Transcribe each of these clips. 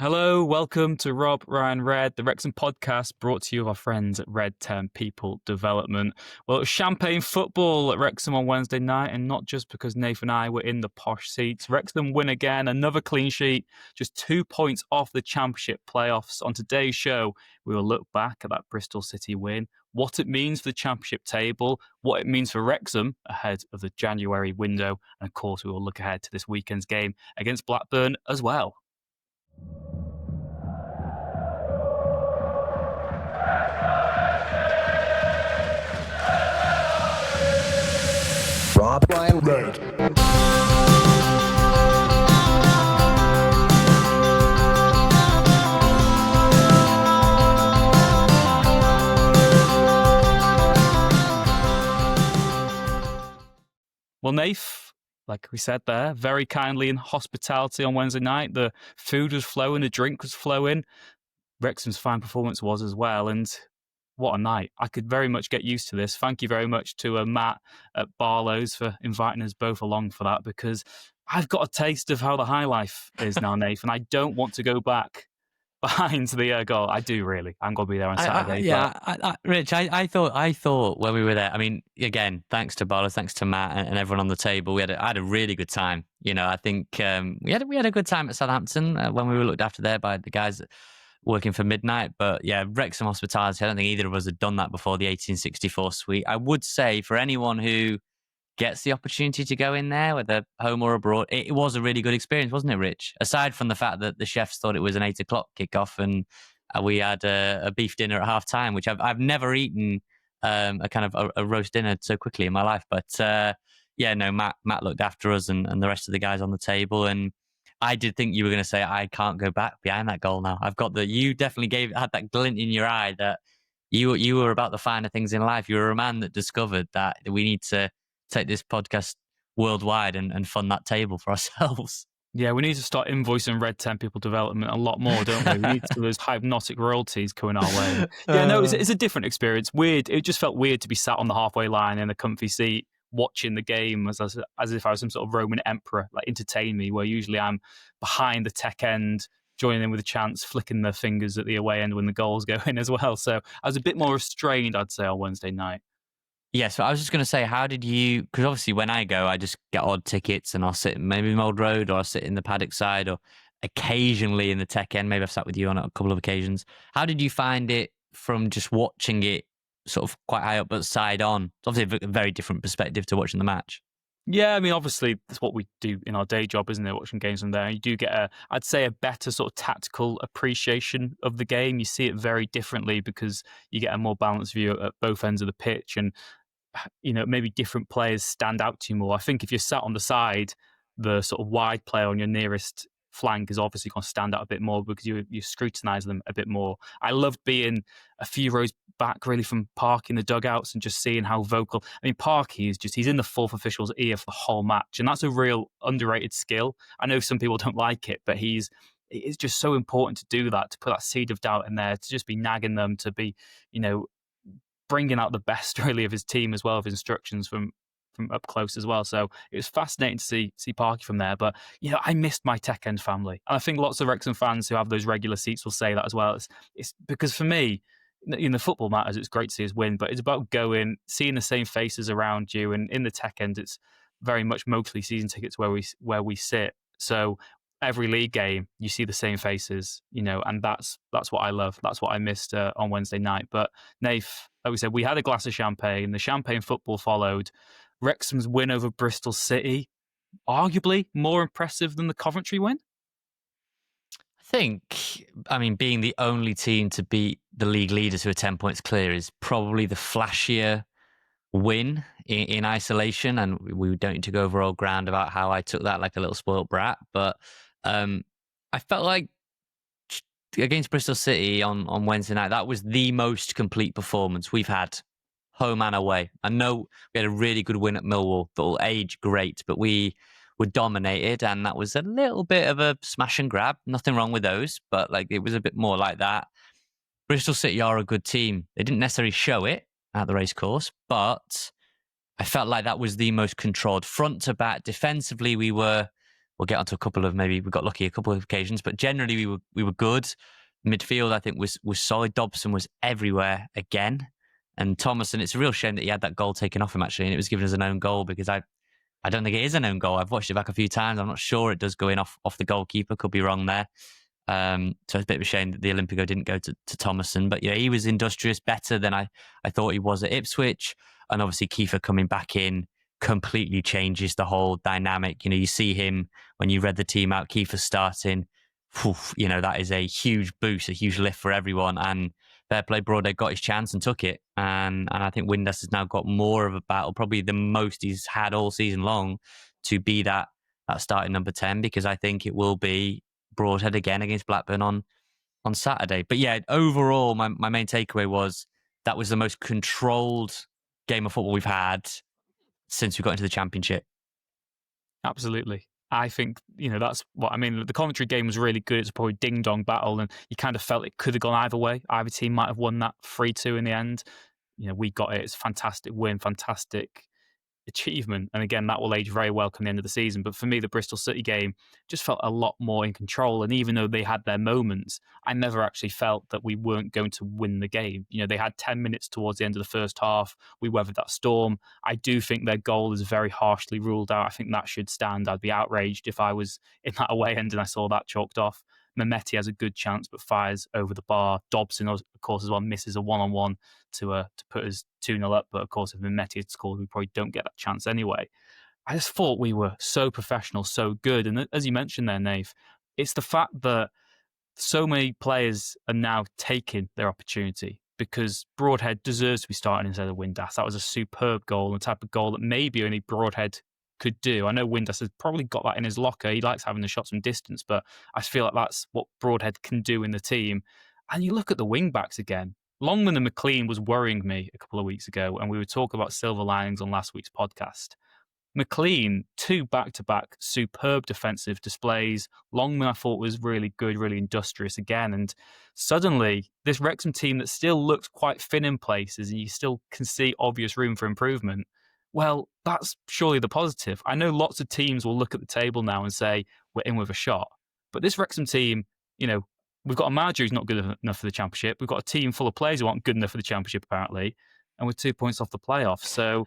Hello, welcome to Rob, Ryan, Red, the Wrexham podcast brought to you by our friends at Red 10 People Development. Well, it was champagne football at Wrexham on Wednesday night, and not just because Nathan and I were in the posh seats. Wrexham win again, another clean sheet, just 2 points off the Championship playoffs. On today's show, we will look back at that Bristol City win, what it means for the Championship table, what it means for Wrexham ahead of the January window, and of course, we will look ahead to this weekend's game against Blackburn as well. Rob, Ryan, Red. Well, Nath, like we said there, very kindly in hospitality on Wednesday night. The food was flowing, the drink was flowing. Wrexham's fine performance was as well. And what a night. I could very much get used to this. Thank you very much to Matt at Barlow's for inviting us both along for that, because I've got a taste of how the high life is now, Nath, and I don't want to go back behind the goal. I do really. I'm going to be there on Saturday. Rich, I thought when we were there, I mean, again, thanks to Barlow, thanks to Matt and everyone on the table, I had a really good time. You know, I think we had a good time at Southampton when we were looked after there by the guys working for Midnight. But yeah, Wrexham hospitality, I don't think either of us had done that before the 1864 suite. I would say for anyone who gets the opportunity to go in there, whether home or abroad, it was a really good experience, wasn't it, Rich? Aside from the fact that the chefs thought it was an 8 o'clock kickoff and we had a beef dinner at half time, which I've never eaten a kind of a roast dinner so quickly in my life. But Matt looked after us and the rest of the guys on the table. And I did think you were going to say, I can't go back behind that goal now. You definitely had that glint in your eye that you were about the finer things in life. You were a man that discovered that we need to take this podcast worldwide and fund that table for ourselves. Yeah, we need to start invoicing Red 10 People Development a lot more, don't we? We need those hypnotic royalties coming our way. Yeah, no, it's a different experience. Weird. It just felt weird to be sat on the halfway line in a comfy seat watching the game as if I was some sort of Roman emperor, like entertain me, where usually I'm behind the tech end, joining in with a chance, flicking the fingers at the away end when the goals go in as well. So I was a bit more restrained, I'd say, on Wednesday night. Yeah, so I was just going to say, how did you, because obviously when I go, I just get odd tickets and I'll sit maybe in Mold Road or I'll sit in the paddock side or occasionally in the tech end. Maybe I've sat with you on a couple of occasions. How did you find it from just watching it sort of quite high up but side on? It's obviously a very different perspective to watching the match. Yeah, I mean, obviously, that's what we do in our day job, isn't it? Watching games from there. You do get I'd say, a better sort of tactical appreciation of the game. You see it very differently because you get a more balanced view at both ends of the pitch. And, you know, maybe different players stand out to you more. I think if you're sat on the side, the sort of wide player on your nearest flank is obviously going to stand out a bit more because you scrutinise them a bit more. I loved being a few rows back really from Parky in the dugouts and just seeing how vocal. I mean, Parky is he's in the fourth official's ear for the whole match, and that's a real underrated skill. I know some people don't like it, but it's just so important to do that, to put that seed of doubt in there, to just be nagging them, to be, you know, bringing out the best really of his team as well, of instructions from up close as well. So it was fascinating to see Parky from there. But, you know, I missed my tech end family. And I think lots of Wrexham fans who have those regular seats will say that as well. It's because for me, you know, football matters. It's great to see us win, but it's about going, seeing the same faces around you. And in the tech end, it's very much mostly season tickets where we sit. So every league game, you see the same faces, you know, and that's what I love. That's what I missed on Wednesday night. But Nath, like we said, we had a glass of champagne. The champagne football followed. Wrexham's win over Bristol City, arguably more impressive than the Coventry win. I mean, being the only team to beat the league leaders who are 10 points clear is probably the flashier win in isolation. And we don't need to go over old ground about how I took that like a little spoilt brat. But I felt like against Bristol City on Wednesday night, that was the most complete performance we've had, home and away. I know we had a really good win at Millwall that will age great, but we were dominated, and that was a little bit of a smash and grab. Nothing wrong with those, but like it was a bit more like that. Bristol City are a good team. They didn't necessarily show it at the racecourse, but I felt like that was the most controlled front to back. Defensively, we were we'll get onto a couple of, maybe we got lucky a couple of occasions, but generally we were good. Midfield, I think, was solid. Dobson was everywhere again. And Thomason, it's a real shame that he had that goal taken off him, actually, and it was given as an own goal, because I don't think it is an own goal. I've watched it back a few times. I'm not sure it does go in off the goalkeeper. Could be wrong there. So it's a bit of a shame that the Olympico didn't go to Thomason. But he was industrious, better than I thought he was at Ipswich. And obviously Kiefer coming back in completely changes the whole dynamic. You see him, when you read the team out, Kiefer starting, that is a huge boost, a huge lift for everyone. And fair play, Broadhead got his chance and took it. And I think Windass has now got more of a battle, probably the most he's had all season long, to be that starting number 10, because I think it will be Broadhead again against Blackburn on Saturday. But yeah, overall, my main takeaway was that was the most controlled game of football we've had since we got into the Championship. Absolutely. I think, that's what I mean. The commentary game was really good. It's probably ding-dong battle, and you kind of felt it could have gone either way. Either team might have won that 3-2 in the end. We got it. It's a fantastic win, fantastic achievement. And again, that will age very well come the end of the season. But for me, the Bristol City game just felt a lot more in control. And even though they had their moments, I never actually felt that we weren't going to win the game. They had 10 minutes towards the end of the first half. We weathered that storm. I do think their goal is very harshly ruled out. I think that should stand. I'd be outraged if I was in that away end and I saw that chalked off. Mehmeti has a good chance but fires over the bar. Dobson, of course, as well, misses a one-on-one to put us 2-0 up. But of course, if Mehmeti had scored, we probably don't get that chance anyway. I just thought we were so professional, so good. And as you mentioned there, Nave, it's the fact that so many players are now taking their opportunity, because Broadhead deserves to be starting instead of Windass. That was a superb goal, and the type of goal that maybe only Broadhead could do. I know Windass has probably got that in his locker. He likes having the shots from distance, but I feel like that's what Broadhead can do in the team. And you look at the wing backs again. Longman and McLean was worrying me a couple of weeks ago, and we were talking about silver linings on last week's podcast. McLean, 2 back-to-back superb defensive displays. Longman, I thought, was really good, really industrious again. And suddenly, this Wrexham team that still looks quite thin in places, and you still can see obvious room for improvement, well, that's surely the positive. I know lots of teams will look at the table now and say, we're in with a shot. But this Wrexham team, we've got a manager who's not good enough for the Championship. We've got a team full of players who aren't good enough for the Championship, apparently. And we're 2 points off the playoffs. So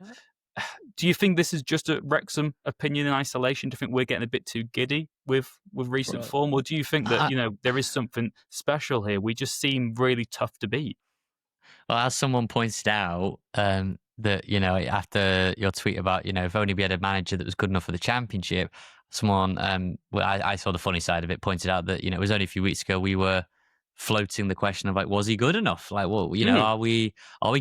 do you think this is just a Wrexham opinion in isolation? Do you think we're getting a bit too giddy with recent form? Or do you think that, there is something special here? We just seem really tough to beat. Well, as someone pointed out, that, after your tweet about, if only we had a manager that was good enough for the Championship, someone, I saw the funny side of it, pointed out that, it was only a few weeks ago we were floating the question of, like, was he good enough? Like, well, are we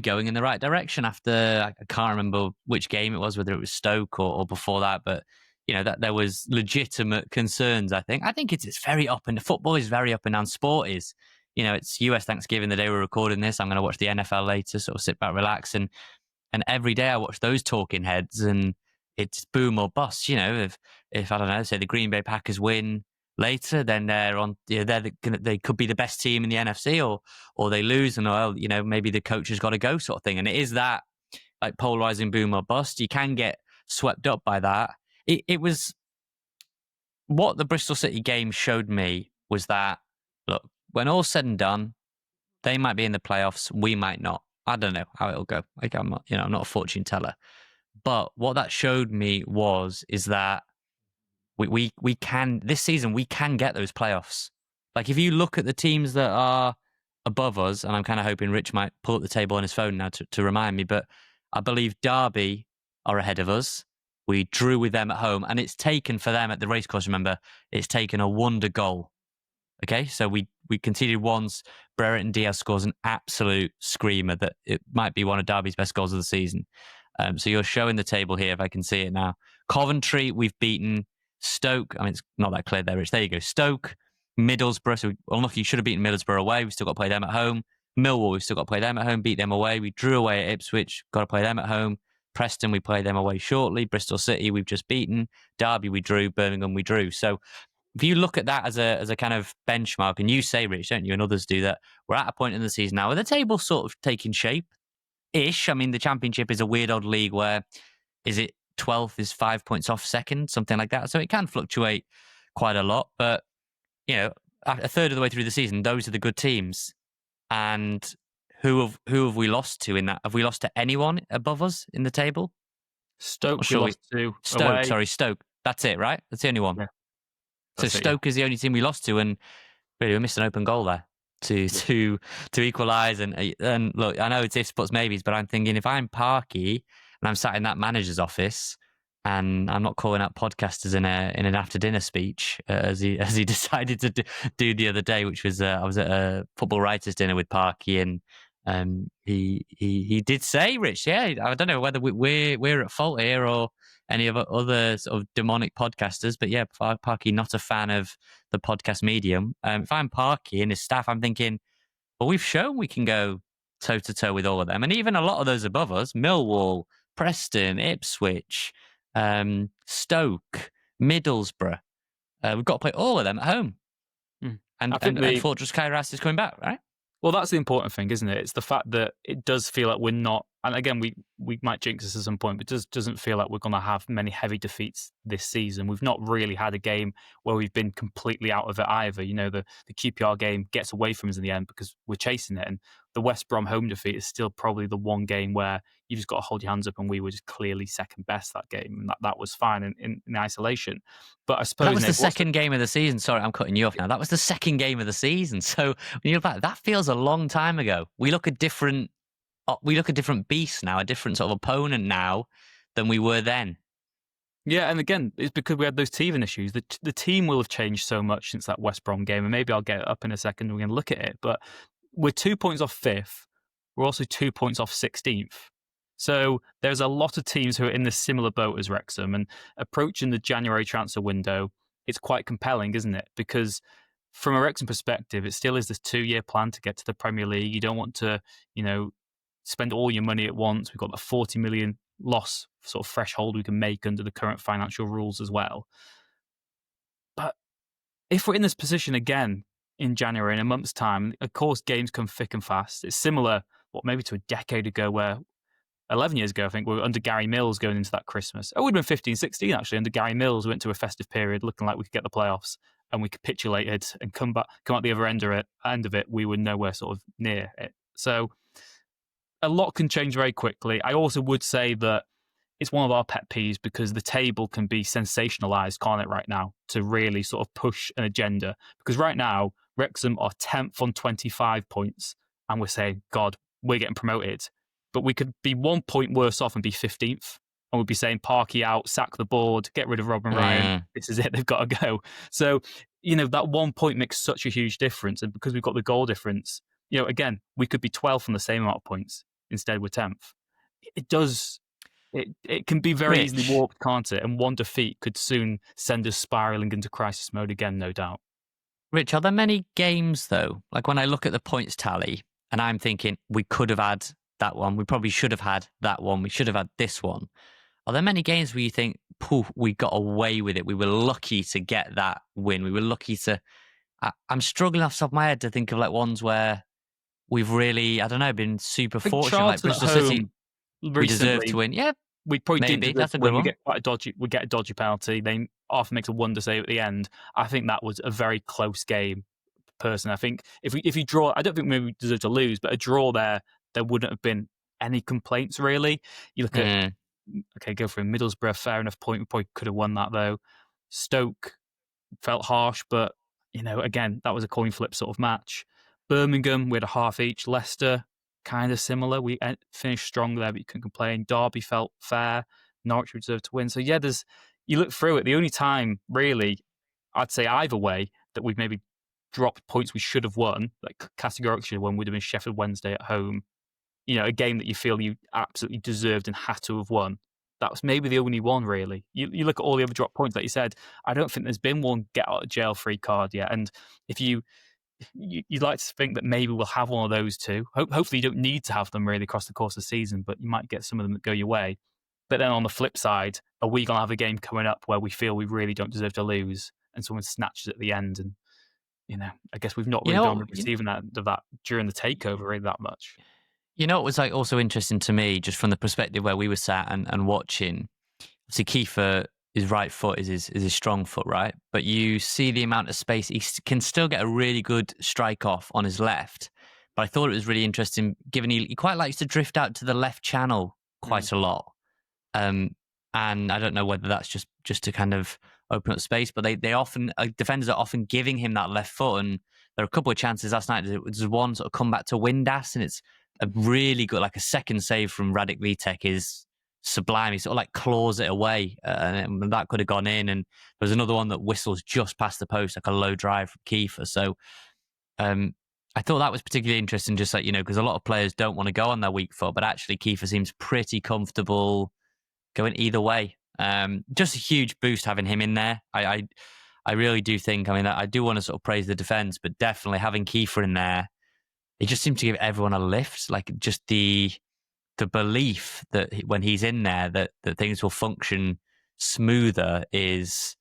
going in the right direction after, I can't remember which game it was, whether it was Stoke or before that, but, that there was legitimate concerns, I think. I think it's very up, and football is very up and down. Sport is. It's US Thanksgiving, the day we're recording this. I'm going to watch the NFL later, sort of sit back, relax, and every day I watch those talking heads, and it's boom or bust. If I don't know, say the Green Bay Packers win later, then they're on. They could be the best team in the NFC, or they lose, and maybe the coach has got to go, sort of thing. And it is that, like, polarizing boom or bust. You can get swept up by that. It was what the Bristol City game showed me was that, look, when all's said and done, they might be in the playoffs, we might not. I don't know how it'll go. Like, I'm not, I'm not a fortune teller. But what that showed me is that we can, this season, we can get those playoffs. Like, if you look at the teams that are above us, and I'm kind of hoping Rich might pull up the table on his phone now to remind me, but I believe Derby are ahead of us. We drew with them at home, and it's taken for them at the racecourse, remember, it's taken a wonder goal. Okay, so we conceded once. Brereton Diaz scores an absolute screamer that it might be one of Derby's best goals of the season. So you're showing the table here, if I can see it now. Coventry, we've beaten. Stoke, I mean, it's not that clear there, Rich. There you go. Stoke, Middlesbrough. So unlucky, you should have beaten Middlesbrough away. We've still got to play them at home. Millwall, we've still got to play them at home, beat them away. We drew away at Ipswich, got to play them at home. Preston, we play them away shortly. Bristol City, we've just beaten. Derby, we drew. Birmingham, we drew. So if you look at that as a kind of benchmark, and you say, Rich, don't you, and others do, that we're at a point in the season now where the table's sort of taking shape-ish. I mean, the Championship is a weird odd league where, is it 12th is 5 points off second, something like that. So it can fluctuate quite a lot. But, a third of the way through the season, those are the good teams. And who have we lost to in that? Have we lost to anyone above us in the table? Stoke we lost to Stoke, away. Stoke. That's it, right? That's the only one. Yeah, So Stoke is the only team we lost to, and really we missed an open goal there to equalise. And look, I know it's ifs, buts, maybes, but I'm thinking if I'm Parky and I'm sat in that manager's office and I'm not calling out podcasters in an after dinner speech as he decided to do the other day, which was I was at a football writers dinner with Parky, and he did say, Rich, yeah, I don't know whether we're at fault here or any of other sort of demonic podcasters, but yeah, Parky not a fan of the podcast medium. If I'm Parky and his staff, I'm thinking, well, we've shown we can go toe to toe with all of them, and even a lot of those above us: Millwall, Preston, Ipswich, Stoke, Middlesbrough. We've got to play all of them at home, and Fortress Kairos is coming back, right? Well, that's the important thing, isn't it? It's the fact that it does feel like we're not, and again, we might jinx this at some point, but it doesn't feel like we're going to have many heavy defeats this season. We've not really had a game where we've been completely out of it either. The QPR game gets away from us in the end because we're chasing it, and the West Brom home defeat is still probably the one game where you just got to hold your hands up, and we were just clearly second best that game, and that was fine in isolation. But I suppose that was the second game of the season. Sorry, I'm cutting you off now. That was the second game of the season. So when you look back, that feels a long time ago. We look a different beast now, a different sort of opponent now than we were then. Yeah, and again, it's because we had those teething issues. The team will have changed so much since that West Brom game, and maybe I'll get it up in a second and we're going to look at it. But we're 2 points off 5th. We're also 2 points off 16th. So there's a lot of teams who are in this similar boat as Wrexham, and approaching the January transfer window, it's quite compelling, isn't it? Because from a Wrexham perspective, it still is this 2-year plan to get to the Premier League. You don't want to, spend all your money at once. We've got the 40 million loss sort of threshold we can make under the current financial rules as well. But if we're in this position again in January, in a month's time, of course, games come thick and fast. It's similar, maybe to a decade ago where 11 years ago, I think, we were under Gary Mills going into that Christmas. It would have been 15, 16, actually. Under Gary Mills, we went to a festive period looking like we could get the playoffs, and we capitulated and come out the other end of it. We were nowhere sort of near it. So a lot can change very quickly. I also would say that it's one of our pet peeves because the table can be sensationalized, can't it, right now, to really sort of push an agenda. Because right now, Wrexham are 10th on 25 points, and we're saying, God, we're getting promoted. But we could be 1 point worse off and be 15th. And we'd be saying, Parky out, sack the board, get rid of Robin Ryan. This is it, they've got to go. So, that 1 point makes such a huge difference. And because we've got the goal difference, again, we could be 12th on the same amount of points. Instead, we're 10th. It can be very easily warped, can't it? And one defeat could soon send us spiralling into crisis mode again, no doubt. Rich, are there many games, though? Like when I look at the points tally and I'm thinking we could have had that one, we probably should have had that one, we should have had this one. Are there many games where you think, poof, we got away with it, we were lucky to get that win, we were lucky to... I'm struggling off the top of my head to think of like ones where we've really, I don't know, been super fortunate. Like Bristol City, we deserve to win. Yeah, we probably maybe that's a good one. We get a dodgy penalty. They often makes a wonder save at the end. I think that was a very close game. Personally, I think if you draw, I don't think maybe we deserve to lose, but a draw there wouldn't have been any complaints really. You look at go for Middlesbrough, fair enough point. We probably could have won that though. Stoke felt harsh, but again, that was a coin flip sort of match. Birmingham, we had a half each. Leicester, kind of similar. We finished strong there, but you couldn't complain. Derby felt fair. Norwich deserved to win. So yeah, you look through it. The only time, really, I'd say either way, that we've maybe dropped points we should have won, like categorically should have won, would have been Sheffield Wednesday at home. A game that you feel you absolutely deserved and had to have won. That was maybe the only one, really. You look at all the other drop points, like you said, I don't think there's been one get out of jail free card yet. And if you'd like to think that maybe we'll have one of those too. Hopefully you don't need to have them really across the course of the season, but you might get some of them that go your way. But then on the flip side, are we going to have a game coming up where we feel we really don't deserve to lose and someone snatches at the end? And, I guess we've not really done receiving that during the takeover really that much. It was like also interesting to me, just from the perspective where we were sat and watching. Obviously, Kiefer his right foot is his strong foot, right? But you see the amount of space he can still get a really good strike off on his left. But I thought it was really interesting, given he quite likes to drift out to the left channel quite a lot. And I don't know whether that's just to kind of open up space, but they often defenders are often giving him that left foot, and there are a couple of chances last night. There's one sort of come back to Windass, and it's a really good, like a second save from Radek Vitek is sublime. He sort of like claws it away, and that could have gone in. And there's another one that whistles just past the post, like a low drive from Kiefer. So I thought that was particularly interesting, just like, because a lot of players don't want to go on their weak foot, but actually Kiefer seems pretty comfortable going either way. Just a huge boost having him in there. I really do think, I do want to sort of praise the defence, but definitely having Kiefer in there, it just seemed to give everyone a lift. Like just the belief that when he's in there, that things will function smoother is,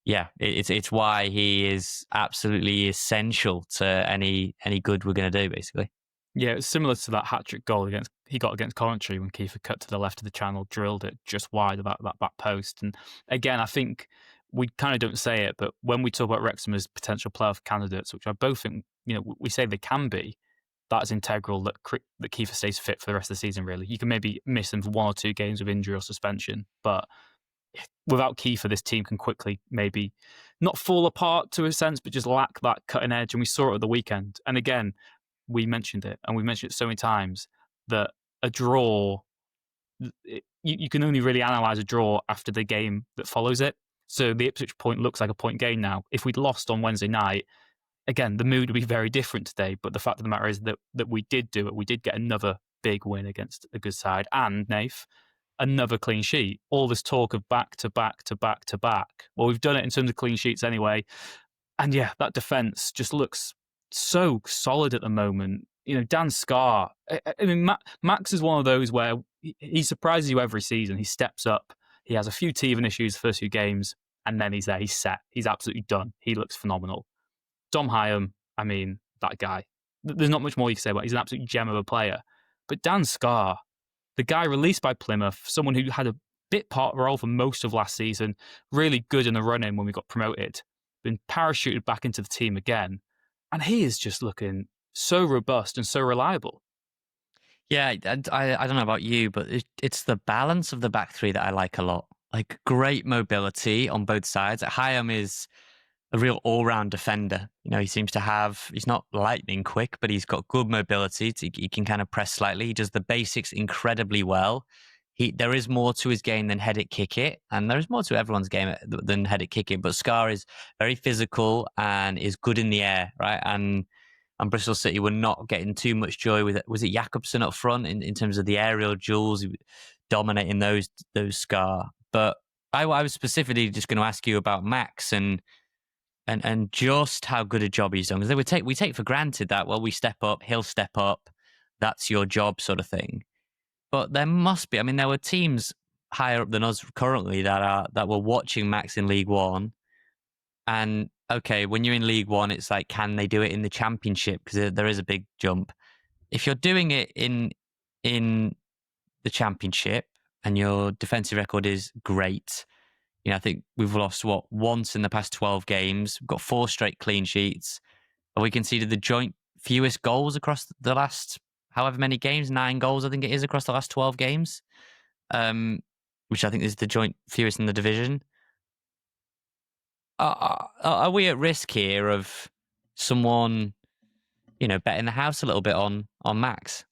it's why he is absolutely essential to any good we're going to do, basically. Yeah, it's similar to that hat-trick goal he got against Coventry when Kiefer cut to the left of the channel, drilled it just wide of that back post. And again, I think we kind of don't say it, but when we talk about Wrexham as potential playoff candidates, which I both think, we say they can be, that is integral that Kiefer stays fit for the rest of the season, really. You can maybe miss him for 1 or 2 games of injury or suspension, but without Kiefer, this team can quickly maybe not fall apart to a sense, but just lack that cutting edge. And we saw it at the weekend. And again, we mentioned it, and we've mentioned it so many times, that a draw, you can only really analyse a draw after the game that follows it. So the Ipswich point looks like a point game now. If we'd lost on Wednesday night, again, the mood would be very different today. But the fact of the matter is that we did do it. We did get another big win against a good side. And, Nath, another clean sheet. All this talk of back to back to back to back. Well, we've done it in terms of clean sheets anyway. And yeah, that defence just looks so solid at the moment. Dan Scarr, Max is one of those where he surprises you every season. He steps up. He has a few teething issues the first few games, and then he's there. He's set. He's absolutely done. He looks phenomenal. Dom Hyam, that guy. There's not much more you can say about it. He's an absolute gem of a player. But Dan Scarr, the guy released by Plymouth, someone who had a bit part role for most of last season, really good in the run-in when we got promoted, been parachuted back into the team again, and he is just looking so robust and so reliable. Yeah, I don't know about you, but it's the balance of the back three that I like a lot. Like great mobility on both sides. Hyam is a real all-round defender. He seems to have, he's not lightning quick, but he's got good mobility. He can kind of press slightly. He does the basics incredibly well. There is more to his game than head it, kick it. And there is more to everyone's game than head it, kick it. But Scarr is very physical and is good in the air, right? And Bristol City were not getting too much joy with it. Was it Jakobsen up front in terms of the aerial duels, dominating those Scarr? But I was specifically just going to ask you about Max and just how good a job he's done. Because we take for granted that, well, we step up, he'll step up, that's your job sort of thing. But there must be, there were teams higher up than us currently that were watching Max in League One. And okay, when you're in League One, it's like, can they do it in the Championship? Because there is a big jump. If you're doing it in the Championship and your defensive record is great, I think we've lost, once in the past 12 games. We've got 4 straight clean sheets. And we conceded the joint fewest goals across the last however many games, 9 goals, I think it is, across the last 12 games, which I think is the joint fewest in the division. Are we at risk here of someone, betting the house a little bit on Max?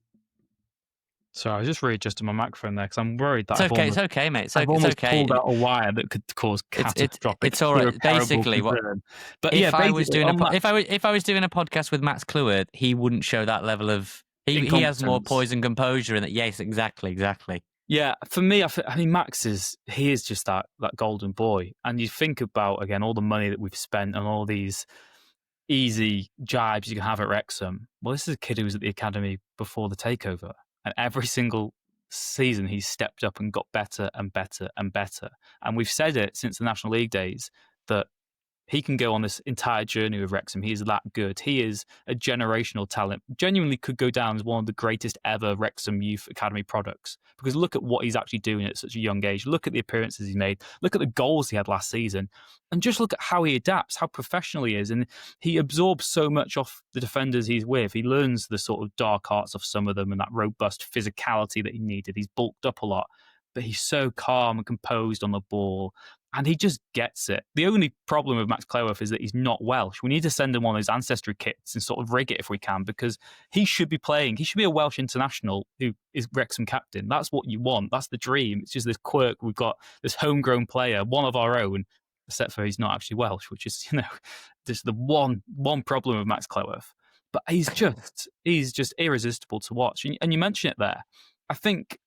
So I was just readjusting my microphone there because I'm worried that it's okay, mate. I've almost pulled out a wire that could cause catastrophic. It's all right. Basically, but if I was doing if I was doing a podcast with Max Cleworth, he wouldn't show that level of he has more poise and composure. And yes, exactly. Yeah, for me, Max is just that golden boy. And you think about again all the money that we've spent and all these easy jibes you can have at Wrexham. Well, this is a kid who was at the academy before the takeover. And every single season, he's stepped up and got better and better and better. And we've said it since the National League days that he can go on this entire journey with Wrexham. He is that good. He is a generational talent. Genuinely could go down as one of the greatest ever Wrexham Youth Academy products, because look at what he's actually doing at such a young age. Look at the appearances he made. Look at the goals he had last season. And just look at how he adapts, how professional he is. And he absorbs so much off the defenders he's with. He learns the sort of dark arts of some of them and that robust physicality that he needed. He's bulked up a lot, but he's so calm and composed on the ball. And he just gets it. The only problem with Max Cleworth is that he's not Welsh. We need to send him one of those ancestry kits and sort of rig it if we can, because he should be playing. He should be a Welsh international who is Wrexham captain. That's what you want. That's the dream. It's just this quirk. We've got this homegrown player, one of our own, except for he's not actually Welsh, which is, just the one problem with Max Cleworth. But he's just irresistible to watch. And you mention it there. I think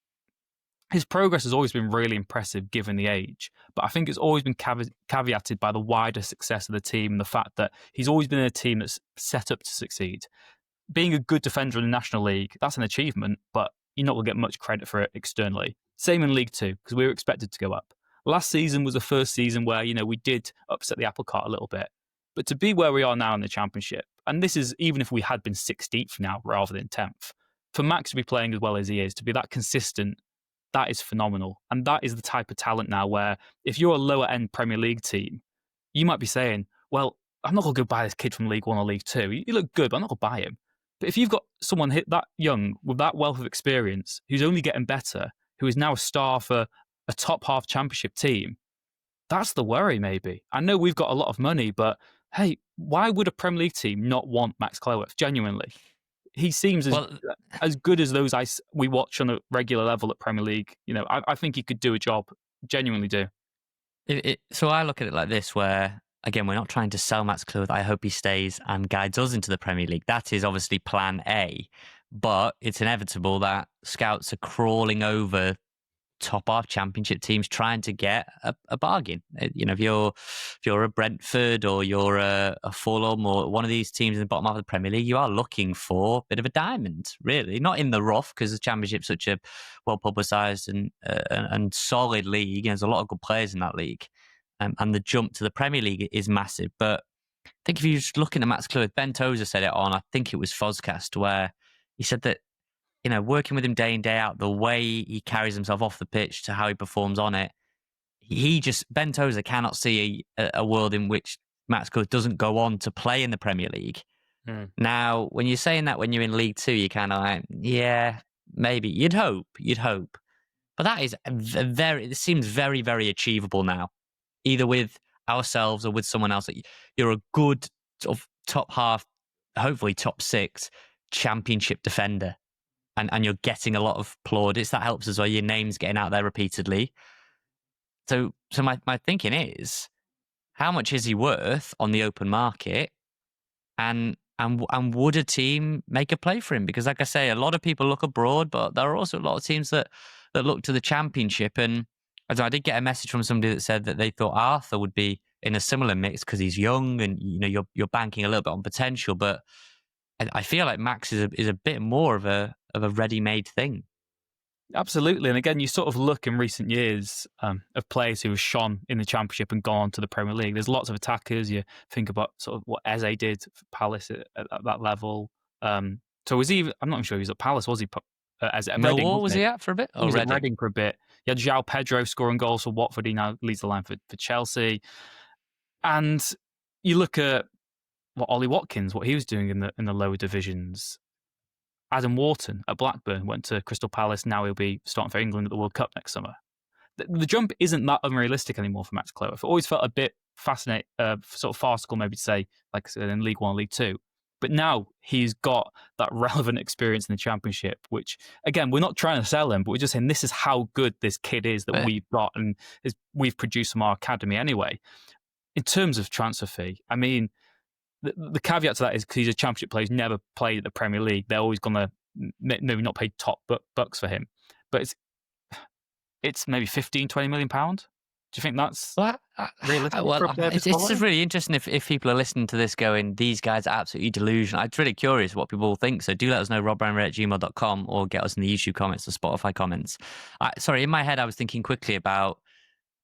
his progress has always been really impressive given the age, but I think it's always been caveated by the wider success of the team and the fact that he's always been in a team that's set up to succeed. Being a good defender in the National League, that's an achievement, but you're not going to get much credit for it externally. Same in League Two, because we were expected to go up. Last season was the first season where, we did upset the apple cart a little bit. But to be where we are now in the Championship, and this is even if we had been 16th now rather than 10th, for Max to be playing as well as he is, to be that consistent, that is phenomenal. And that is the type of talent now where if you're a lower end Premier League team, you might be saying, well, I'm not going to go buy this kid from League One or League Two. He look good, but I'm not going to buy him. But if you've got someone hit that young with that wealth of experience, who's only getting better, who is now a star for a top half Championship team, that's the worry maybe. I know we've got a lot of money, but hey, why would a Premier League team not want Max Cleworth, genuinely? He seems as good as those we watch on a regular level at Premier League. I think he could do a job. Genuinely do. So I look at it like this, where, again, we're not trying to sell Max Cleworth. I hope he stays and guides us into the Premier League. That is obviously plan A, but it's inevitable that scouts are crawling over top half Championship teams trying to get a bargain. If you're a Brentford or you're a Fulham or one of these teams in the bottom half of the Premier League, you are looking for a bit of a diamond, really. Not in the rough, because the Championship's such a well publicised and solid league. There's a lot of good players in that league, and the jump to the Premier League is massive. But I think if you're just looking at Max Cleworth, Ben Tozer said it on, I think it was Foscast, where he said that working with him day in, day out, the way he carries himself off the pitch to how he performs on it, Ben Tozer cannot see a world in which Max Cleworth doesn't go on to play in the Premier League. Now, when you're saying that when you're in League Two, you're kind of like, yeah, maybe. You'd hope. But that is it seems very, very achievable now, either with ourselves or with someone else. You're a good sort of top half, hopefully top six Championship defender. And you're getting a lot of plaudits. That helps as well. Your name's getting out there repeatedly. So my thinking is, how much is he worth on the open market? And would a team make a play for him? Because, like I say, a lot of people look abroad, but there are also a lot of teams that look to the Championship. And I did get a message from somebody that said that they thought Arthur would be in a similar mix because he's young and you're banking a little bit on potential. But I feel like Max is a bit more of a ready-made thing. Absolutely. And again, you sort of look in recent years of players who have shone in the Championship and gone to the Premier League. There's lots of attackers. You think about sort of what Eze did for Palace at that level. So was he? I'm not sure he was at Palace, was he? As at Reading, was he at for a bit? He was at Reading for a bit. You had João Pedro scoring goals for Watford. He now leads the line for Chelsea. And you look at Ollie Watkins, what he was doing in the lower divisions. Adam Wharton at Blackburn went to Crystal Palace. Now he'll be starting for England at the World Cup next summer. The jump isn't that unrealistic anymore for Max Cleworth. It always felt a bit fascinating, sort of farcical maybe to say, like I said, in League One, League Two. But now he's got that relevant experience in the Championship, which, again, we're not trying to sell him, but we're just saying this is how good this kid is that we've got and we've produced from our academy anyway. In terms of transfer fee, I mean, the caveat to that is because he's a Championship player, he's never played at the Premier League. They're always going to maybe not pay top bucks for him. But it's maybe 15, 20 million pounds. Do you think that's realistic? It's just really interesting if people are listening to this going, these guys are absolutely delusional. I'm really curious what people think. So do let us know, robbrownray@gmail.com, or get us in the YouTube comments or Spotify comments. In my head, I was thinking quickly about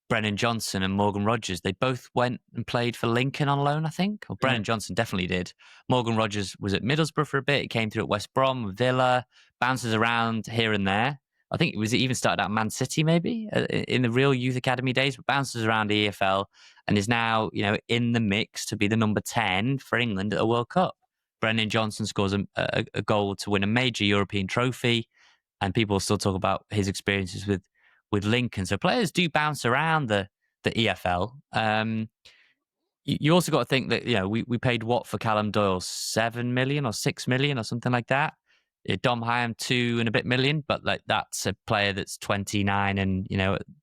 Brennan Johnson and Morgan Rogers, they both went and played for Lincoln on loan, I think. Or Brennan Johnson definitely did. Morgan Rogers was at Middlesbrough for a bit. He came through at West Brom, Villa, bounces around here and there. I think it even started out Man City maybe in the real youth academy days, but bounces around the EFL and is now, in the mix to be the number 10 for England at a World Cup. Brennan Johnson scores a goal to win a major European trophy, and people still talk about his experiences with Lincoln. So players do bounce around the EFL. You also got to think that, we paid what for Callum Doyle? 7 million or 6 million or something like that. Dom Hyam 2 and a bit million, but like that's a player that's 29 and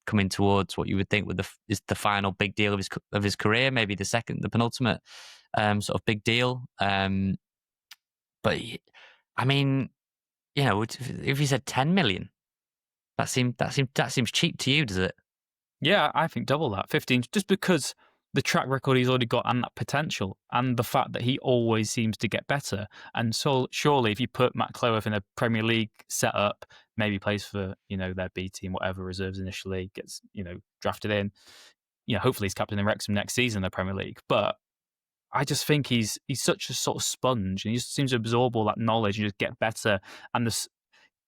coming towards what you would think is the final big deal of his career, maybe the penultimate sort of big deal. But I mean, if you said 10 million, that seems cheap to you, does it? Yeah, I think double that, 15, just because the track record he's already got and that potential and the fact that he always seems to get better. And so surely if you put Max Cleworth in a Premier League setup, maybe plays for, their B team, whatever, reserves initially, gets, drafted in, hopefully he's captain in Wrexham next season in the Premier League. But I just think he's such a sort of sponge and he just seems to absorb all that knowledge and just get better. And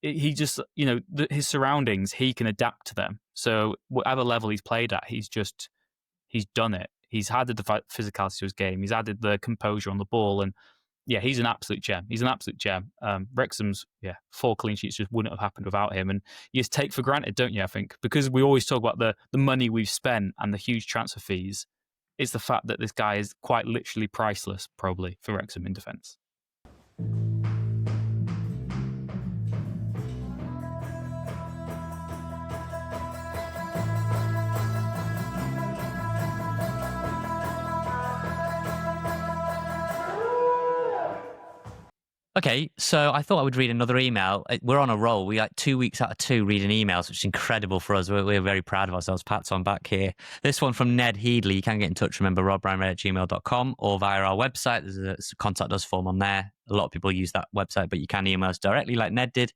he just, his surroundings, he can adapt to them. So whatever level he's played at, he's done it. He's added the physicality to his game. He's added the composure on the ball. And yeah, he's an absolute gem. Wrexham's, 4 clean sheets just wouldn't have happened without him. And you just take for granted, don't you, I think? Because we always talk about the money we've spent and the huge transfer fees. It's the fact that this guy is quite literally priceless, probably, for Wrexham in defence. Okay, so I thought I would read another email. We're on a roll. We 2 weeks out of 2 reading emails, which is incredible for us. We're very proud of ourselves. Pats on back here. This one from Ned Headley. You can get in touch, remember, robryanred@gmail.com or via our website. There's a contact us form on there. A lot of people use that website, but you can email us directly like Ned did.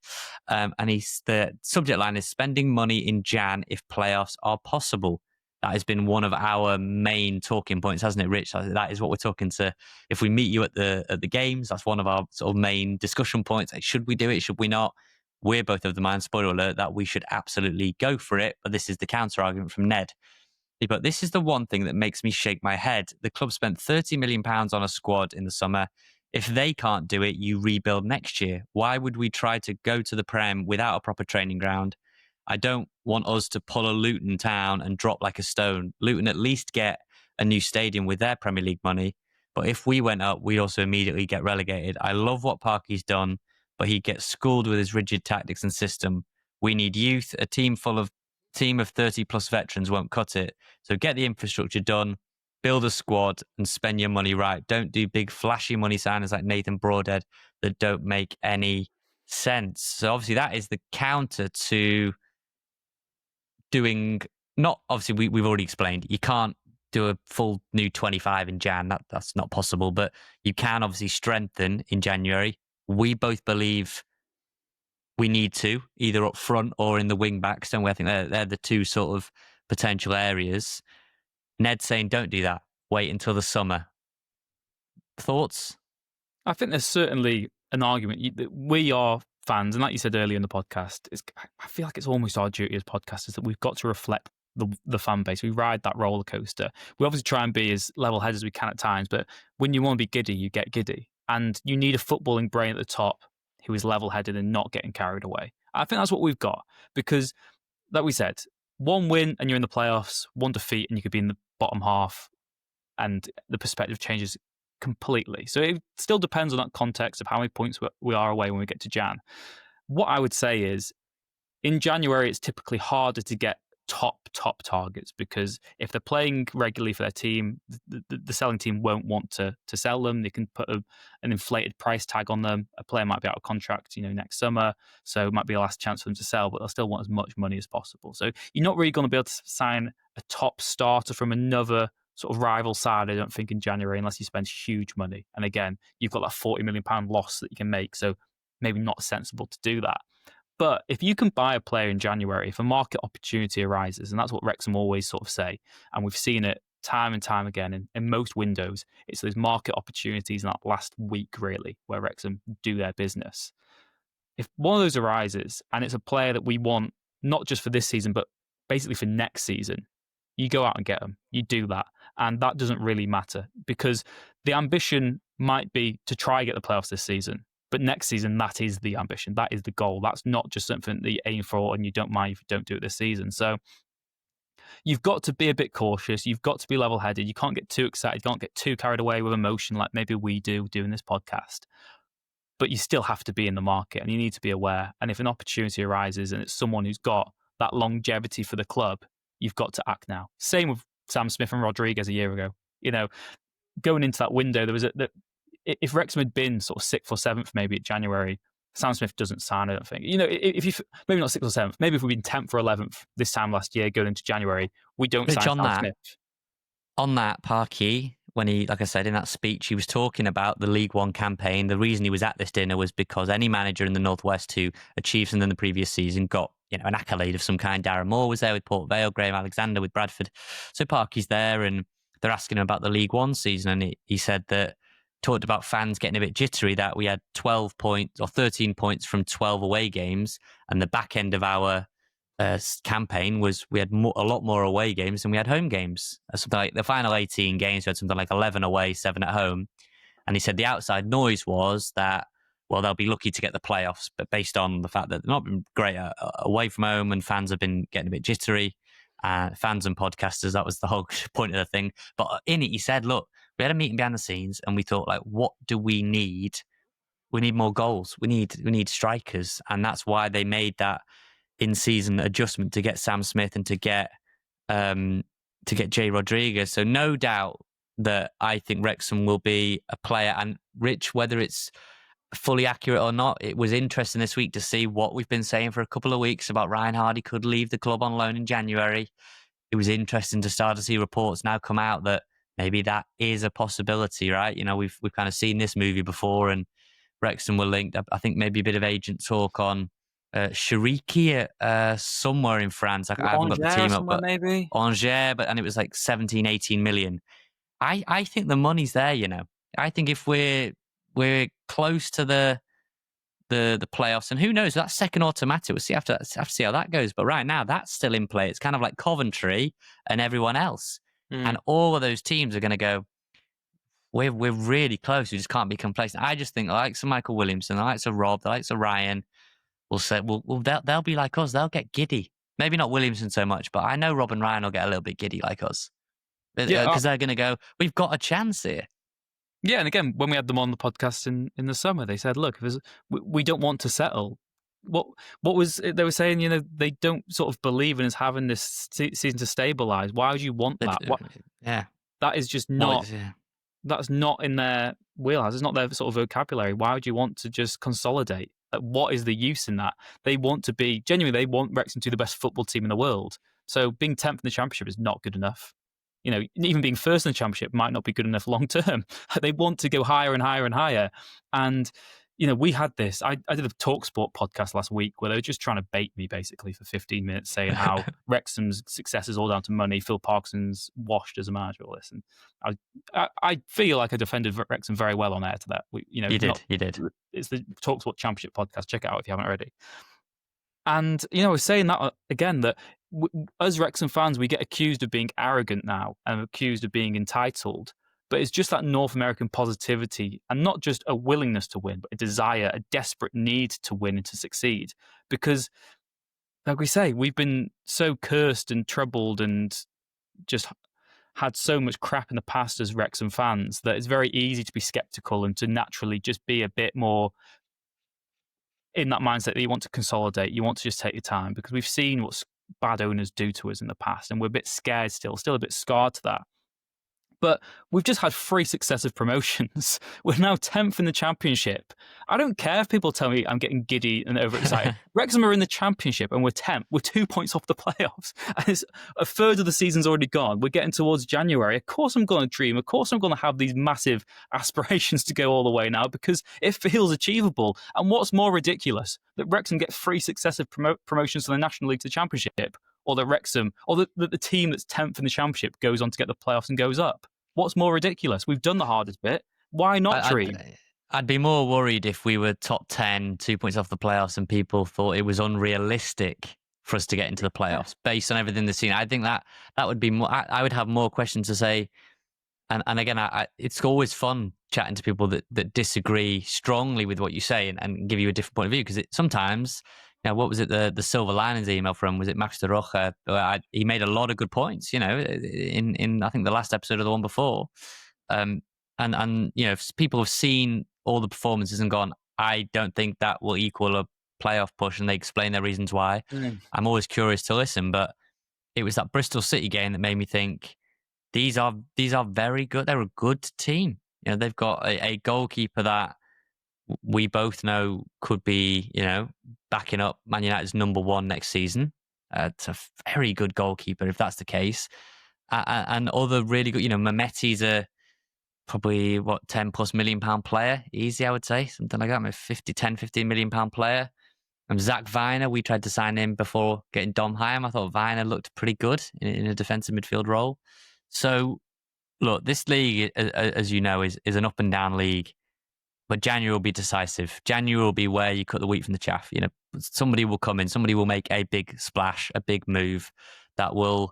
And the subject line is spending money in Jan if playoffs are possible. That has been one of our main talking points, hasn't it, Rich? That is what we're talking to. If we meet you at the games, that's one of our sort of main discussion points. Like, should we do it? Should we not? We're both of the mind, spoiler alert, that we should absolutely go for it. But this is the counter argument from Ned. But this is the one thing that makes me shake my head. The club spent £30 million on a squad in the summer. If they can't do it, you rebuild next year. Why would we try to go to the Prem without a proper training ground? I don't want us to pull a Luton Town and drop like a stone. Luton at least get a new stadium with their Premier League money. But if we went up, we also immediately get relegated. I love what Parky's done, but he gets schooled with his rigid tactics and system. We need youth. A team of 30 plus veterans won't cut it. So get the infrastructure done, build a squad and spend your money right. Don't do big flashy money signings like Nathan Broadhead that don't make any sense. So obviously that is the counter to doing, not obviously we've already explained, you can't do a full new 25 in Jan. That's not possible, but you can obviously strengthen in January. We both believe we need to, either up front or in the wing backs. And I think they're the two sort of potential areas. Ned's saying don't do that. Wait until the summer. Thoughts? I think there's certainly an argument. We are fans, and like you said earlier in the podcast, I feel like it's almost our duty as podcasters that we've got to reflect the fan base. We ride that roller coaster. We obviously try and be as level-headed as we can at times, but when you want to be giddy, you get giddy. And you need a footballing brain at the top who is level-headed and not getting carried away. I think that's what we've got because, like we said, one win and you're in the playoffs, one defeat and you could be in the bottom half and the perspective changes completely. So it still depends on that context of how many points we are away when we get to Jan. What I would say is in January, it's typically harder to get top targets because if they're playing regularly for their team, the selling team won't want to sell them. They can put an inflated price tag on them. A player might be out of contract, next summer, so it might be a last chance for them to sell, but they'll still want as much money as possible. So you're not really going to be able to sign a top starter from another sort of rival side, I don't think, in January, unless you spend huge money. And again, you've got that £40 million loss that you can make, so maybe not sensible to do that. But if you can buy a player in January, if a market opportunity arises, and that's what Wrexham always sort of say, and we've seen it time and time again in most windows, it's those market opportunities in that last week, really, where Wrexham do their business. If one of those arises and it's a player that we want, not just for this season, but basically for next season, you go out and get them. You do that. And that doesn't really matter because the ambition might be to try and get the playoffs this season. But next season, that is the ambition. That is the goal. That's not just something that you aim for and you don't mind if you don't do it this season. So you've got to be a bit cautious. You've got to be level headed. You can't get too excited. You can't get too carried away with emotion like maybe we do doing this podcast. But you still have to be in the market and you need to be aware. And if an opportunity arises and it's someone who's got that longevity for the club, you've got to act now. Same with Sam Smith and Rodriguez a year ago. You know, going into that window, there was if Wrexham had been sort of 6th or 7th maybe at January, Sam Smith doesn't sign, I don't think. You know, if you maybe not 6th or 7th, maybe if we'd been 10th or 11th this time last year going into January, we don't Rich, sign Sam Smith. On that, Parky, when he, like I said, in that speech, he was talking about the League One campaign. The reason he was at this dinner was because any manager in the Northwest who achieved something in the previous season got, you know, an accolade of some kind. Darren Moore was there with Port Vale, Graham Alexander with Bradford. So Parky's there and they're asking him about the League One season. And he said that, talked about fans getting a bit jittery that we had 12 points or 13 points from 12 away games. And the back end of our campaign was we had a lot more away games than we had home games. Something like the final 18 games, we had something like 11 away, 7 at home. And he said the outside noise was that, well, they'll be lucky to get the playoffs, but based on the fact that they've not been great away from home and fans have been getting a bit jittery, fans and podcasters, that was the whole point of the thing. But in it, he said, look, we had a meeting behind the scenes and we thought, like, what do we need? We need more goals. We need strikers. And that's why they made that in-season adjustment to get Sam Smith and to get Jay Rodriguez. So no doubt that I think Wrexham will be a player. And Rich, whether it's fully accurate or not, it was interesting this week to see what we've been saying for a couple of weeks about Ryan Hardy could leave the club on loan in January. It was interesting to start to see reports now come out that maybe that is a possibility, right? You know, we've kind of seen this movie before and Wrexham were linked. I think maybe a bit of agent talk on Shariki somewhere in France. I haven't got the team up, but maybe Angers, and it was like 17, 18 million. I think the money's there, you know. I think if we're close to the playoffs, and who knows, that's second automatic. We'll see have to see how that goes. But right now, that's still in play. It's kind of like Coventry and everyone else, and all of those teams are going to go. We're really close. We just can't be complacent. I just think the likes of Michael Williamson, the likes of Rob, the likes of Ryan, will say, they'll be like us. They'll get giddy. Maybe not Williamson so much, but I know Rob and Ryan will get a little bit giddy like us. Because they're going to go, we've got a chance here. Yeah, and again, when we had them on the podcast in the summer, they said, look, we don't want to settle. What was they were saying? You know, they don't sort of believe in us having this season to stabilise. Why would you want that? Yeah, that is just not. That's not in their wheelhouse. It's not their sort of vocabulary. Why would you want to just consolidate? Like, what is the use in that? They want to be genuinely. They want Wrexham to be the best football team in the world. So being 10th in the Championship is not good enough. You know, even being first in the Championship might not be good enough long term. They want to go higher and higher and higher. And, you know, we had this. I did a TalkSport podcast last week where they were just trying to bait me basically for 15 minutes saying how Wrexham's success is all down to money. Phil Parkinson's washed as a manager, all this. And I feel like I defended Wrexham very well on air to that. You did. It's the TalkSport Championship podcast. Check it out if you haven't already. And, you know, I was saying that again, that as Wrexham fans, we get accused of being arrogant now and accused of being entitled. But it's just that North American positivity and not just a willingness to win, but a desire, a desperate need to win and to succeed. Because, like we say, we've been so cursed and troubled and just had so much crap in the past as Wrexham fans that it's very easy to be sceptical and to naturally just be a bit more in that mindset that you want to consolidate, you want to just take your time, because we've seen what bad owners do to us in the past and we're a bit scared still a bit scarred to that. But we've just had 3 successive promotions. We're now 10th in the Championship. I don't care if people tell me I'm getting giddy and overexcited. Wrexham are in the Championship and we're 10th. We're 2 points off the playoffs. And it's a third of the season's already gone. We're getting towards January. Of course I'm going to dream. Of course I'm going to have these massive aspirations to go all the way now because it feels achievable. And what's more ridiculous? That Wrexham get 3 successive promotions from the National League to the Championship, or that Wrexham, or that the team that's 10th in the Championship goes on to get the playoffs and goes up. What's more ridiculous? We've done the hardest bit. Why not dream? I'd be more worried if we were top 10, 2 points off the playoffs, and people thought it was unrealistic for us to get into the playoffs based on everything they've seen. I think that would be more. I would have more questions to say. And again, it's always fun chatting to people that disagree strongly with what you say and give you a different point of view. Because sometimes, what was it? The Silver Linings email from, was it Max Cleworth? He made a lot of good points. In I think the last episode of the one before. And if people have seen all the performances and gone, I don't think that will equal a playoff push, and they explain their reasons why. I'm always curious to listen, but it was that Bristol City game that made me think these are very good. They're a good team. They've got a goalkeeper that we both know could be, backing up Man United's number 1 next season. It's a very good goalkeeper if that's the case, and other really good. Mehmeti's a probably £10+ million player, easy, I would say, something like that, maybe 15 million pound player. Zach Viner, we tried to sign him before getting Dom Hyam. I thought Viner looked pretty good in a defensive midfield role. So, look, this league, as you know, is an up and down league, but January will be decisive. January will be where you cut the wheat from the chaff. Somebody will come in, somebody will make a big splash, a big move that will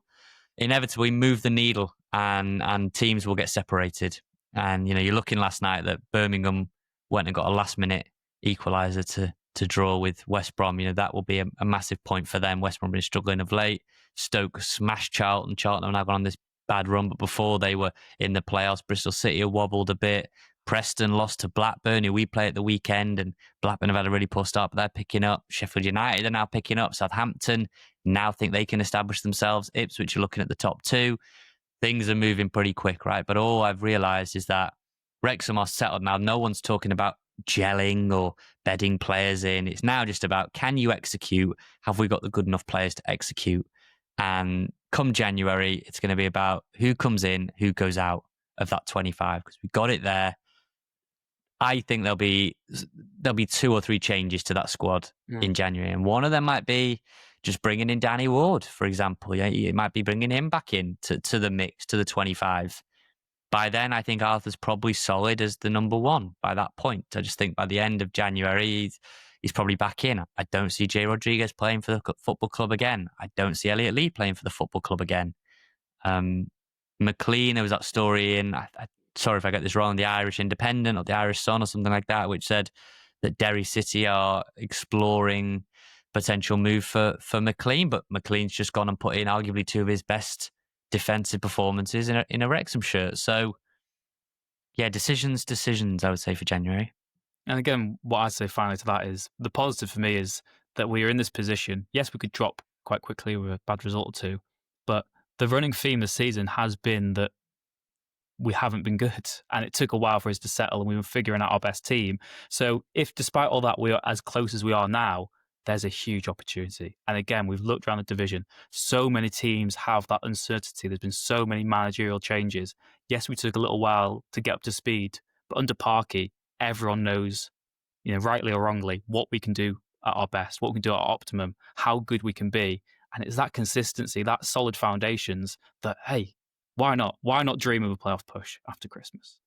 inevitably move the needle, and teams will get separated. And, you're looking last night that Birmingham went and got a last-minute equaliser to draw with West Brom. That will be a massive point for them. West Brom have been struggling of late. Stoke smashed Charlton. Charlton have now gone on this bad run, but before they were in the playoffs, Bristol City have wobbled a bit. Preston lost to Blackburn, who we play at the weekend, and Blackburn have had a really poor start, but they're picking up. Sheffield United are now picking up. Southampton now think they can establish themselves. Ipswich are looking at the top 2. Things are moving pretty quick, right? But all I've realised is that Wrexham are settled now. No one's talking about gelling or bedding players in. It's now just about, can you execute? Have we got the good enough players to execute? And come January, it's going to be about who comes in, who goes out of that 25, because we got it there. I think there'll be 2 or 3 changes to that squad in January, and one of them might be just bringing in Danny Ward, for example. Yeah, it might be bringing him back in to the mix, to the 25. By then, I think Arthur's probably solid as the number 1 by that point. I just think by the end of January, he's probably back in. I don't see Jay Rodriguez playing for the football club again. I don't see Elliot Lee playing for the football club again. McLean, there was that story in, sorry if I get this wrong, the Irish Independent or the Irish Sun or something like that, which said that Derry City are exploring potential move for McLean, but McLean's just gone and put in arguably 2 of his best defensive performances in a Wrexham shirt. So, yeah, decisions, I would say, for January. And again, what I'd say finally to that is, the positive for me is that we are in this position. Yes, we could drop quite quickly with a bad result or 2, but the running theme this season has been that we haven't been good, and it took a while for us to settle, and we were figuring out our best team. So if despite all that we are as close as we are now, there's a huge opportunity. And again, we've looked around the division. So many teams have that uncertainty. There's been so many managerial changes. Yes, we took a little while to get up to speed, but under Parky, everyone knows, rightly or wrongly, what we can do at our best, what we can do at our optimum, how good we can be. And it's that consistency, that solid foundations that, hey, why not? Why not dream of a playoff push after Christmas?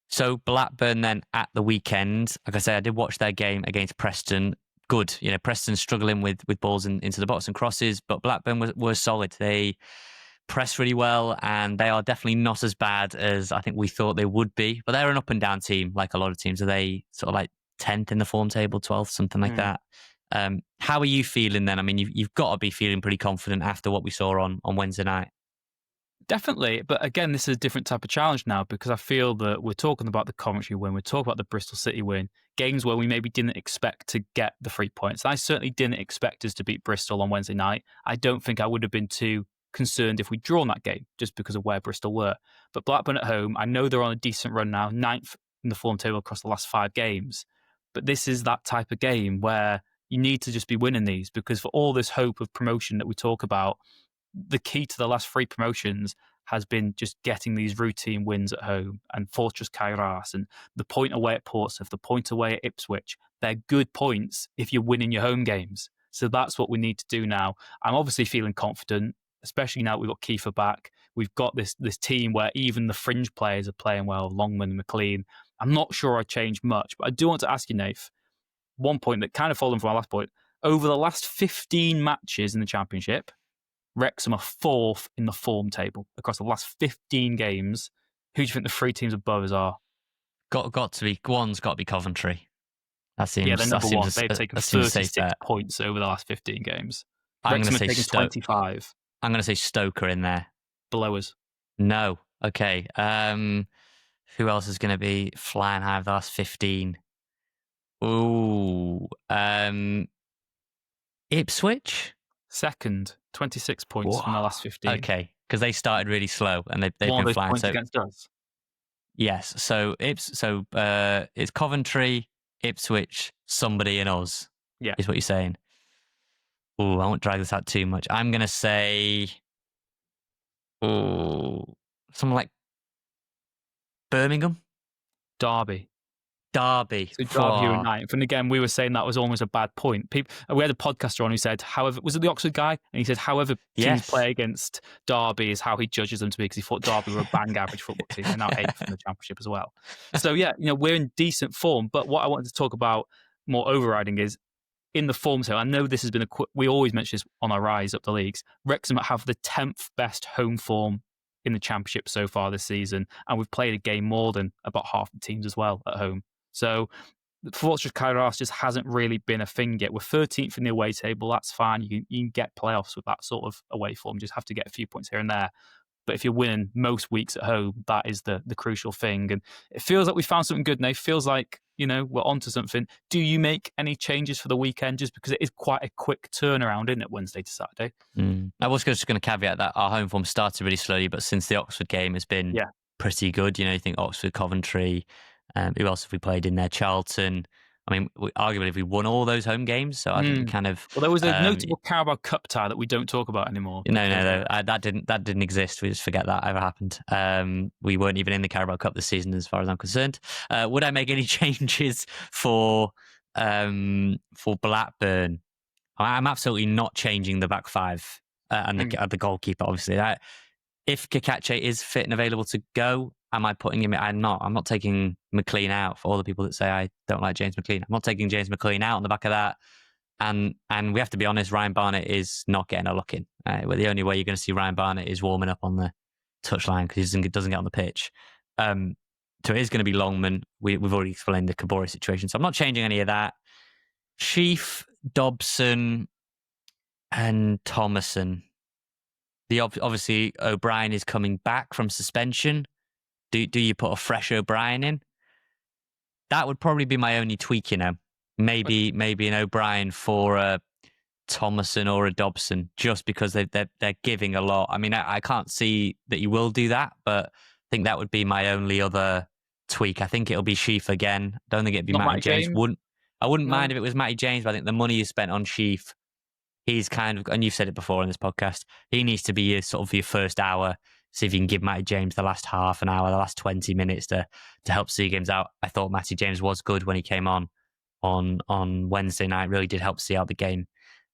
So Blackburn then at the weekend, like I said, I did watch their game against Preston. Good, Preston struggling with balls into the box and crosses, but Blackburn were solid. They press really well, and they are definitely not as bad as I think we thought they would be. But they're an up and down team, like a lot of teams. Are they sort of like 10th in the form table, 12th, something like that? How are you feeling then? I mean, you've got to be feeling pretty confident after what we saw on Wednesday night. Definitely. But again, this is a different type of challenge now because I feel that we're talking about the Coventry win, we're talking about the Bristol City win, games where we maybe didn't expect to get the 3 points. I certainly didn't expect us to beat Bristol on Wednesday night. I don't think I would have been too concerned if we'd drawn that game just because of where Bristol were. But Blackburn at home, I know they're on a decent run now, 9th in the form table across the last 5 games. But this is that type of game where you need to just be winning these because for all this hope of promotion that we talk about, the key to the last 3 promotions has been just getting these routine wins at home and Fortress Kairos and the point away at Portsmouth, the point away at Ipswich. They're good points if you're winning your home games. So that's what we need to do now. I'm obviously feeling confident, especially now that we've got Kiefer back. We've got this team where even the fringe players are playing well, Longman and McLean. I'm not sure I changed much, but I do want to ask you, Nath, one point that kind of followed from our last point. Over the last 15 matches in the Championship, Wrexham are 4th in the form table across the last 15 games. Who do you think the 3 teams above us are? Got to be one's got to be Coventry. That seems Yeah, they're number one. They've that taken seems a safe 36 bet. points over the last 15 games. I'm Wrexham going have to say taken 25 I'm going to say Stoker in there. below us. No. Okay. Who else is going to be flying high of the last 15? Ooh. Ipswich? Second, 26 points from the last 15. Okay, because they started really slow and they've One been of those flying. points So against us. yes, so it's Coventry, Ipswich, somebody, and us. Yeah. Is what you're saying. Oh, I won't drag this out too much. I'm gonna say, something like Birmingham, Derby. Derby. So Derby were 9th. And again, we were saying that was almost a bad point. We had a podcaster on who said, however, was it the Oxford guy? And he said, however teams play against Derby is how he judges them to be because he thought Derby were a bang average football team. They're now 8th in the Championship as well. So yeah, we're in decent form. But what I wanted to talk about more overriding is in the form table. I know this has been we always mention this on our rise up the leagues. Wrexham have the 10th best home form in the Championship so far this season. And we've played a game more than about half the teams as well at home. So Fortress Kairos just hasn't really been a thing yet. We're 13th in the away table. That's fine. You can get playoffs with that sort of away form. You just have to get a few points here and there. But if you're winning most weeks at home, that is the crucial thing. And it feels like we found something good now. It feels like, we're onto something. Do you make any changes for the weekend? Just because it is quite a quick turnaround, isn't it, Wednesday to Saturday? I was just going to caveat that our home form started really slowly, but since the Oxford game has been pretty good. You think Oxford, Coventry, who else have we played in there? Charlton. I mean, arguably, if we won all those home games, so I think we kind of. Well, there was a notable Carabao Cup tie that we don't talk about anymore. No, that didn't exist. We just forget that ever happened. We weren't even in the Carabao Cup this season, as far as I'm concerned. Would I make any changes for Blackburn? I'm absolutely not changing the back 5 and the goalkeeper. Obviously, if Kakache is fit and available to go, am I putting him in? I'm not. I'm not taking McLean out for all the people that say I don't like James McLean. I'm not taking James McLean out on the back of that. And we have to be honest, Ryan Barnett is not getting a look in. Well, the only way you're going to see Ryan Barnett is warming up on the touchline because he doesn't get on the pitch. So it is going to be Longman. We've already explained the Kabori situation. So I'm not changing any of that. Sheaf, Dobson, and Thomason. Obviously, O'Brien is coming back from suspension. Do you put a fresh O'Brien in? That would probably be my only tweak, Maybe an O'Brien for a Thomason or a Dobson, just because they're giving a lot. I mean, I can't see that you will do that, but I think that would be my only other tweak. I think it'll be Sheaf again. Don't think it'd be Matty James. I wouldn't mind if it was Matty James, but I think the money you spent on Sheaf, he's kind of, and you've said it before in this podcast, he needs to be your first hour. See if you can give Matty James the last half an hour, the last 20 minutes to help see games out. I thought Matty James was good when he came on Wednesday night. Really did help see out the game.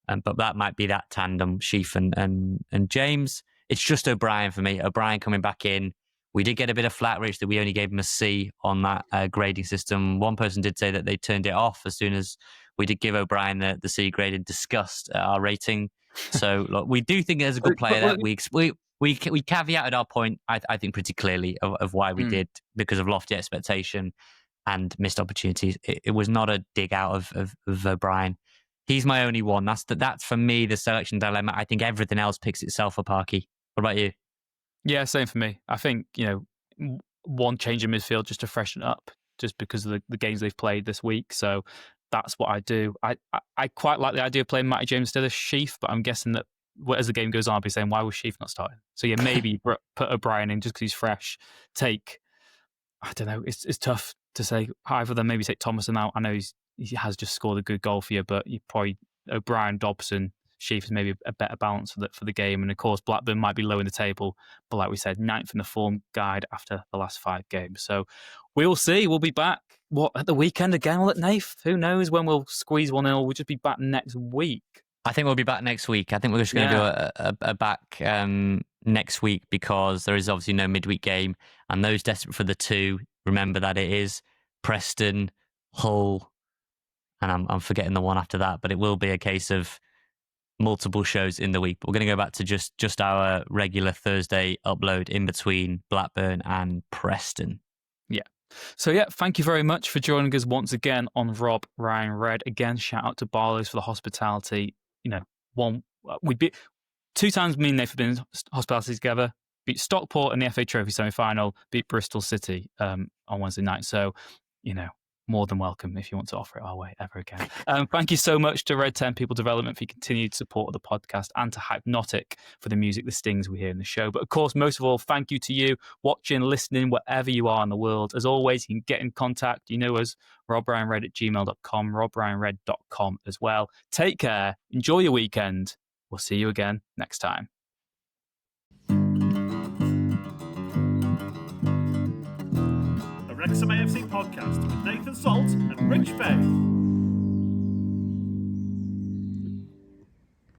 But that might be that tandem, Sheaf and James. It's just O'Brien for me. O'Brien coming back in. We did get a bit of flat reach that we only gave him a C on that grading system. One person did say that they turned it off as soon as we did give O'Brien the C grade in disgust at our rating. So look, we do think there's a good player that we caveated our point, I think, pretty clearly of why we did, because of lofty expectation and missed opportunities. It was not a dig out of O'Brien. He's my only one. That's for me the selection dilemma. I think everything else picks itself up, Arky. What about you? Yeah, same for me. I think, one change in midfield just to freshen up, just because of the games they've played this week. So that's what I do. I quite like the idea of playing Matty James instead of Sheaf, but I'm guessing that as the game goes on, I'll be saying, why was Sheaf not starting? So yeah, maybe put O'Brien in just because he's fresh. I don't know. It's tough to say. Either than maybe take Thomason out. I know he has just scored a good goal for you, but you probably O'Brien, Dobson, Sheaf is maybe a better balance for the game. And of course, Blackburn might be low in the table, but like we said, 9th in the form guide after the last 5 games. So we'll see. We'll be back. What, at the weekend again? Will it, Nath? Who knows when we'll squeeze one in? Or we'll just be back next week. I think we'll be back next week. I think we're just going to do a back next week, because there is obviously no midweek game, and those desperate for the 2, remember that it is Preston, Hull, and I'm forgetting the one after that, but it will be a case of multiple shows in the week. But we're going to go back to just our regular Thursday upload in between Blackburn and Preston. Yeah. So yeah, thank you very much for joining us once again on Rob, Ryan, Red. Again, shout out to Barlow's for the hospitality. We beat 2 times. Me and Nathan have been in hospitality together. Beat Stockport in the FA Trophy semi-final. Beat Bristol City on Wednesday night. So, more than welcome if you want to offer it our way ever again. Thank you so much to Red 10 People Development for your continued support of the podcast, and to Hypnotic for the music, the stings we hear in the show. But of course, most of all, thank you to you watching, listening, wherever you are in the world. As always, you can get in contact. You know us, robryanred@gmail.com, robryanred.com as well. Take care. Enjoy your weekend. We'll see you again next time. Wrexham AFC podcast with Nathan Salt and Rich Bay.